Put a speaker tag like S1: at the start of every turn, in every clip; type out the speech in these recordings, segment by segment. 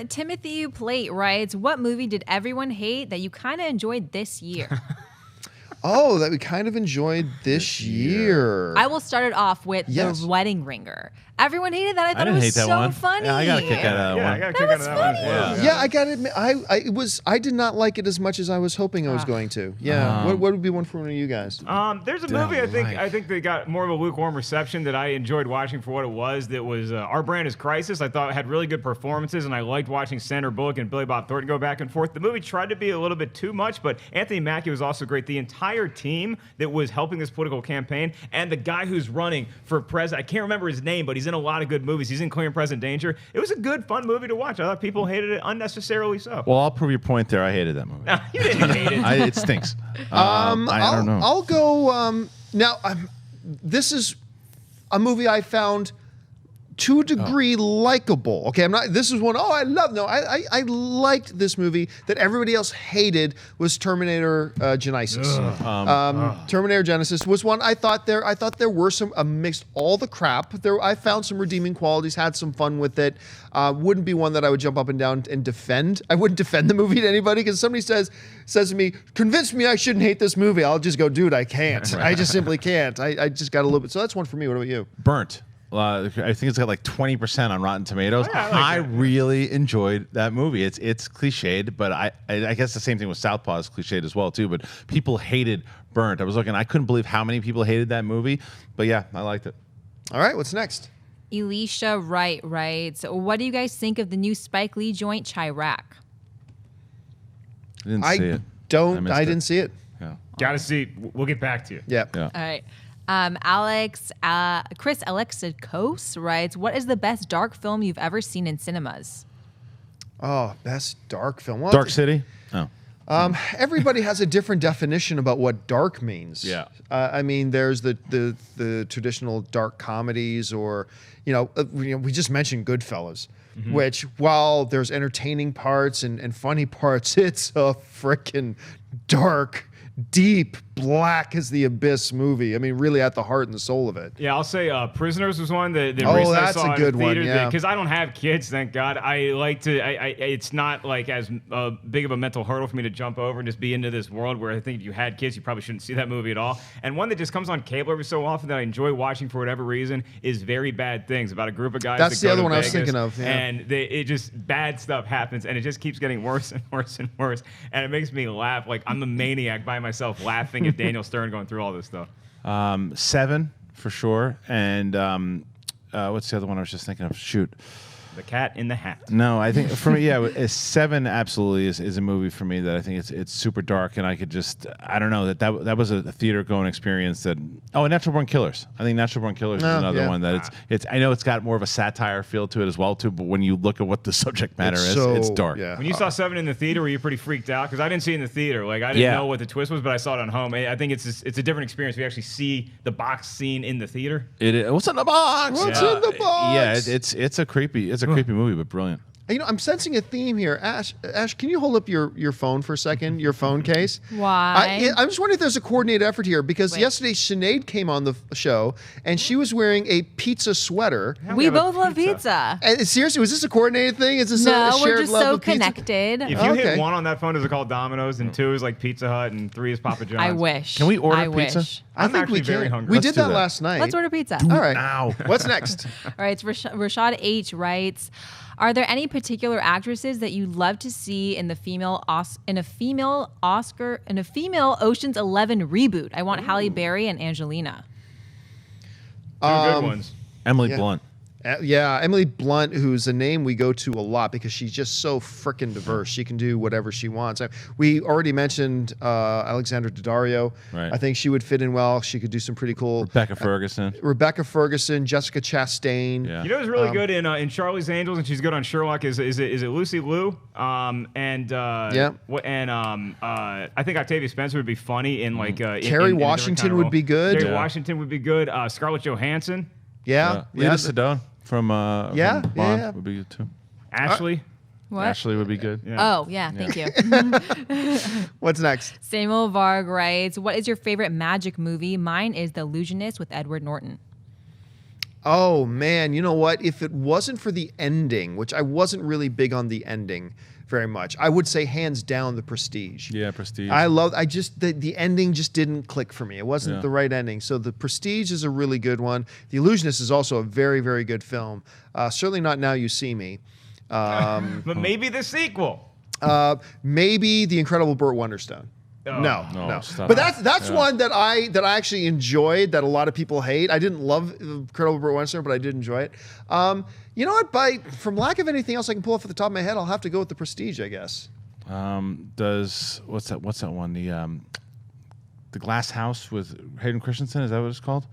S1: Timothy Plate writes, what movie did everyone hate that you kind of enjoyed this year?
S2: Oh, that we kind of enjoyed this year.
S1: I will start it off with The Wedding Ringer. Everyone hated that. I thought it was so funny.
S3: Yeah, I got a kick out of that one.
S4: I got a kick out of that one.
S2: Yeah, I got to admit, I did not like it as much as I was hoping I was going to. Yeah, what would be one for one of you guys?
S4: There's a movie I think they got more of a lukewarm reception that I enjoyed watching for what it was. That was Our Brand is Crisis. I thought it had really good performances, and I liked watching Sandra Bullock and Billy Bob Thornton go back and forth. The movie tried to be a little bit too much, but Anthony Mackie was also great. The entire team that was helping this political campaign, and the guy who's running for president, I can't remember his name, but he's in a lot of good movies. He's in Clear and Present Danger. It was a good, fun movie to watch. I thought people hated it unnecessarily so.
S3: Well, I'll prove your point there. I hated that movie.
S4: No, you didn't hate it.
S3: It stinks. I don't know.
S2: I'll go. Now, this is a movie I found to a degree likable. Okay, I'm not. This is one. Oh, I love. No, I liked this movie that everybody else hated. Was Terminator Genisys. Terminator Genisys was one I thought there were some amidst all the crap. I found some redeeming qualities. Had some fun with it. Wouldn't be one that I would jump up and down and defend. I wouldn't defend the movie to anybody because somebody says to me, convince me I shouldn't hate this movie. I'll just go, dude, I can't. I just simply can't. I just got a little bit. So that's one for me. What about you?
S3: Burnt. I think it's got like 20% on Rotten Tomatoes. I really enjoyed that movie. It's cliched, but I guess the same thing with Southpaw is cliched as well too. But people hated Burnt. I was looking. I couldn't believe how many people hated that movie. But yeah, I liked it.
S2: All right, what's next?
S1: Elisha Wright writes, what do you guys think of the new Spike Lee joint Chirac?
S3: I didn't see it.
S2: I didn't see it.
S3: Yeah.
S4: Gotta see. We'll get back to you.
S2: Yeah.
S1: All right. Chris Alexikos writes, what is the best dark film you've ever seen in cinemas?
S2: Oh, best dark film. Well,
S3: Dark City? Oh.
S2: Everybody has a different definition about what dark means.
S3: Yeah.
S2: I mean, there's the traditional dark comedies, or we just mentioned Goodfellas, which while there's entertaining parts and funny parts, it's a freaking dark, deep, black as the abyss movie. I mean, really at the heart and the soul of it.
S4: Yeah, I'll say Prisoners was one that
S2: recently
S4: I saw
S2: a good
S4: in the theater.
S2: one. Yeah,
S4: because I don't have kids, thank God. I like to. It's not like as big of a mental hurdle for me to jump over and just be into this world where I think if you had kids, you probably shouldn't see that movie at all. And one that just comes on cable every so often that I enjoy watching for whatever reason is Very Bad Things, about a group of guys.
S2: That's
S4: that
S2: the other
S4: go to
S2: one I was
S4: Vegas,
S2: thinking of. Yeah.
S4: And it just bad stuff happens, and it just keeps getting worse and worse and worse. And it makes me laugh like I'm a maniac by myself, laughing at Daniel Stern going through all this stuff.
S3: 7 for sure, and what's the other one I was just thinking of? Shoot.
S4: The Cat in the Hat.
S3: No, I think for me, 7 absolutely is a movie for me that I think it's super dark, and I could just, I don't know, that was a theater going experience that. Oh, and Natural Born Killers. I think Natural Born Killers is another one that it's. I know it's got more of a satire feel to it as well too, but when you look at what the subject matter is, it's dark.
S2: Yeah.
S4: When you saw 7 in the theater, were you pretty freaked out? Because I didn't see it in the theater. Like I didn't know what the twist was, but I saw it on home. I think it's a different experience. We actually see the box scene in the theater.
S3: What's in the box?
S2: What's in the box?
S3: Yeah, it's a creepy movie, but brilliant.
S2: I'm sensing a theme here. Ash, can you hold up your phone for a second? Your phone case.
S1: Why?
S2: I'm just wondering if there's a coordinated effort here, because yesterday Sinead came on the show and she was wearing a pizza sweater.
S1: We both love pizza.
S2: And seriously, was this a coordinated thing? Is this a shared
S1: we're just
S2: love
S1: so
S2: of pizza?
S1: connected.
S4: If you hit 1 on that phone, is it called Domino's? And 2 is like Pizza Hut, and 3 is Papa John's.
S1: I wish.
S3: Can we order pizza?
S1: Wish.
S4: I'm
S2: think
S4: actually
S2: we
S4: very
S2: can.
S4: hungry.
S2: We
S3: Let's
S2: did
S3: do
S2: that
S3: that.
S2: last night.
S1: Let's order pizza.
S2: All right.
S3: Now.
S2: What's next?
S1: All right, it's Rashad H. writes, are there any particular actresses that you'd love to see in the female Ocean's 11 reboot? I want Halle Berry and Angelina.
S4: 2 good ones.
S3: Emily Blunt.
S2: Emily Blunt, who's a name we go to a lot because she's just so frickin' diverse. She can do whatever she wants. We already mentioned Alexandra Daddario.
S3: Right.
S2: I think she would fit in well. She could do some pretty cool.
S3: Rebecca Ferguson,
S2: Jessica Chastain.
S3: Yeah.
S4: You know who's really good in Charlie's Angels, and she's good on Sherlock. Is it Lucy Liu? I think Octavia Spencer would be funny in like.
S2: Kerry Washington would be good.
S4: Kerry Washington would be good. Scarlett Johansson.
S2: Yeah.
S3: Lita Sedone from Bond would be good too.
S4: Ashley.
S1: What?
S3: Ashley would be good.
S4: Yeah.
S1: Oh, yeah, thank you.
S2: What's next?
S1: Samuel Varg writes, what is your favorite magic movie? Mine is The Illusionist with Edward Norton.
S2: Oh man, you know what? If it wasn't for the ending, which I wasn't really big on the ending very much, I would say hands down The Prestige.
S3: Yeah, Prestige.
S2: The ending just didn't click for me. It wasn't the right ending. So The Prestige is a really good one. The Illusionist is also a very, very good film. Certainly not Now You See Me.
S4: But maybe the sequel.
S2: Maybe The Incredible Burt Wonderstone. No. But that's one that I actually enjoyed that a lot of people hate. I didn't love Incredible Burt Wonderstone, but I did enjoy it. You know what? From lack of anything else I can pull off at the top of my head, I'll have to go with The Prestige, I guess.
S3: What's that one? The Glass House with Hayden Christensen. Is that what it's called?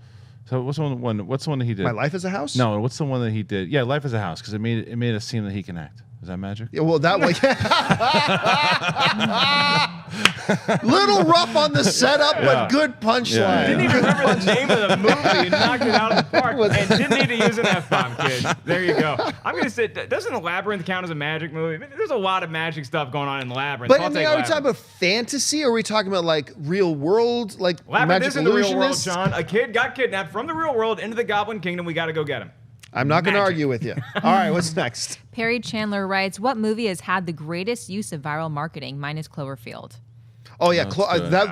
S3: So what's the one that he did?
S2: My Life as a House?
S3: No, what's the one that he did? Yeah, Life as a House, because it made us seem that he can act. Is that magic?
S2: Yeah, well, that way. Little rough on the setup, but good punchline.
S4: Didn't even remember the name of the movie and knocked it out of the park. And didn't need to use an F-bomb, kid. There you go. I'm going to say, doesn't The Labyrinth count as a magic movie? I mean, there's a lot of magic stuff going on in The Labyrinth.
S2: But are we talking about fantasy, or are we talking about like real world, like
S4: Labyrinth is in the real world,
S2: illusionists?
S4: John. A kid got kidnapped from the real world into the Goblin Kingdom. We got to go get him.
S2: I'm not going to argue with you. All right, what's next?
S1: Perry Chandler writes, what movie has had the greatest use of viral marketing? Mine is Cloverfield.
S2: Oh, yeah.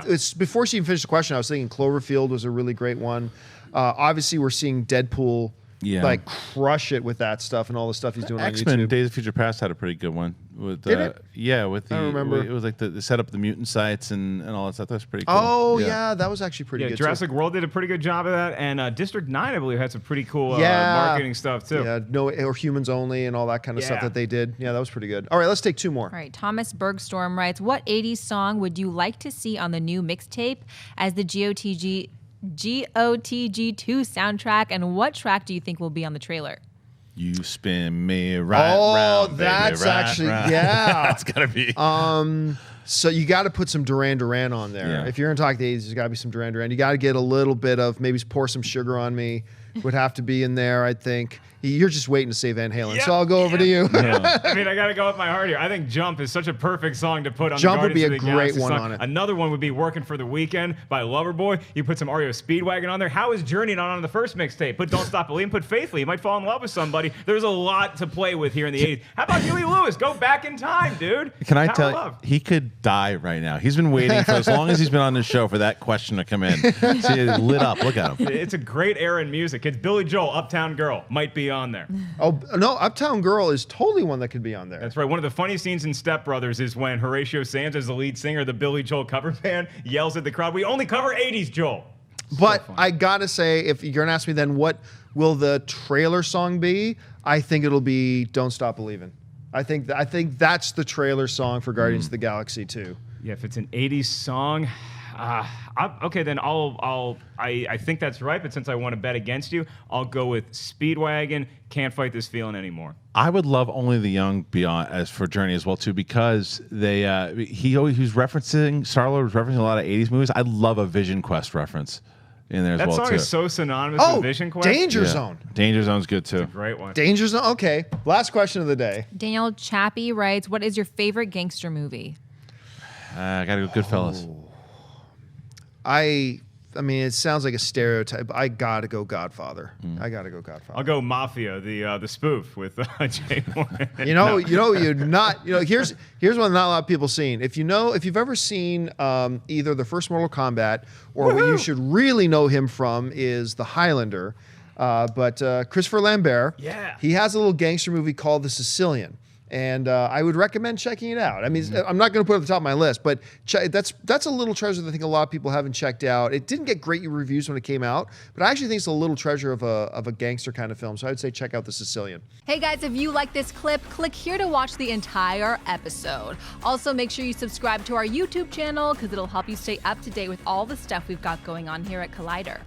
S2: It's before she even finished the question, I was thinking Cloverfield was a really great one. Obviously, we're seeing Deadpool like crush it with that stuff and all the stuff he's doing on
S3: X-Men
S2: YouTube.
S3: Days of Future Past had a pretty good one.
S2: Did it?
S3: Yeah, with the
S2: I remember.
S3: It was like the set up the mutant sites and all that stuff. That was pretty cool.
S2: Oh, yeah, that was actually pretty good
S4: Jurassic
S2: too.
S4: World did a pretty good job of that. And District 9, I believe, had some pretty cool marketing stuff too.
S2: Yeah, or Humans Only and all that kind of stuff that they did. Yeah, that was pretty good. All right, let's take two more.
S1: All right, Thomas Bergstorm writes, what 80s song would you like to see on the new mixtape as the GOTG2 soundtrack, and what track do you think will be on the trailer?
S3: You spin me right round, baby,
S2: that's
S3: right
S2: actually
S3: round.
S2: yeah.
S3: That's gotta be.
S2: So you got to put some Duran Duran on there.
S3: Yeah.
S2: If you're gonna talk the 80s, there's got to be some Duran Duran. You got to get a little bit of maybe Pour Some Sugar on Me. Would have to be in there, I think. You're just waiting to say Van Halen, so I'll go over to you.
S4: I mean, I got to go with my heart here. I think Jump is such a perfect song to put on
S2: Jump
S4: the
S2: would be a
S4: Guardians of the
S2: great
S4: Galaxy
S2: one
S4: song.
S2: on it.
S4: Another one would be Working for the Weekend by Loverboy. You put some REO Speedwagon on there. How is Journey not on the first mixtape? Put Don't Stop Believing, put Faithfully. You might fall in love with somebody. There's a lot to play with here in the 80s. How about Huey Lewis? Go back in time, dude.
S3: Can I
S4: Power
S3: tell you,
S4: Love.
S3: he could die right now. He's been waiting for as long as he's been on this show for that question to come in. See, it lit up. Look at him.
S4: It's a great era in music. It's Billy Joel, Uptown Girl, might be on there.
S2: Oh no, Uptown Girl is totally one that could be on there.
S4: That's right. One of the funny scenes in Step Brothers is when Horatio Sands, as the lead singer of the Billy Joel cover band, yells at the crowd, "We only cover 80s, Joel."
S2: But I gotta say, if you're gonna ask me, then what will the trailer song be? I think it'll be "Don't Stop Believing." I think that's the trailer song for Guardians of the Galaxy 2.
S4: Yeah, if it's an 80s song, okay, then I think that's right. But since I want to bet against you, I'll go with Speedwagon. Can't Fight This Feeling Anymore.
S3: I would love Only the Young beyond as for Journey as well too, because he was referencing Star-Lord was referencing a lot of 80s movies. I'd love a Vision Quest reference in there as
S4: That
S3: well
S4: song
S3: too.
S4: is so synonymous with Vision Quest.
S2: Danger Zone.
S3: Danger Zone's good too.
S4: Great one.
S2: Danger Zone. Okay. Last question of the day.
S1: Daniel Chappie writes, what is your favorite gangster movie?
S3: I gotta go Goodfellas.
S2: I mean, it sounds like a stereotype. I gotta go Godfather. I gotta go Godfather.
S4: I'll go Mafia, the spoof with Jay Morgan.
S2: Here's one not a lot of people seen. If you've ever seen either the first Mortal Kombat or what you should really know him from is The Highlander. But Christopher Lambert, he has a little gangster movie called The Sicilian. And I would recommend checking it out. I mean, I'm not going to put it at the top of my list, but that's a little treasure that I think a lot of people haven't checked out. It didn't get great reviews when it came out, but I actually think it's a little treasure of a gangster kind of film. So I would say check out The Sicilian.
S1: Hey guys, if you like this clip, click here to watch the entire episode. Also, make sure you subscribe to our YouTube channel because it'll help you stay up to date with all the stuff we've got going on here at Collider.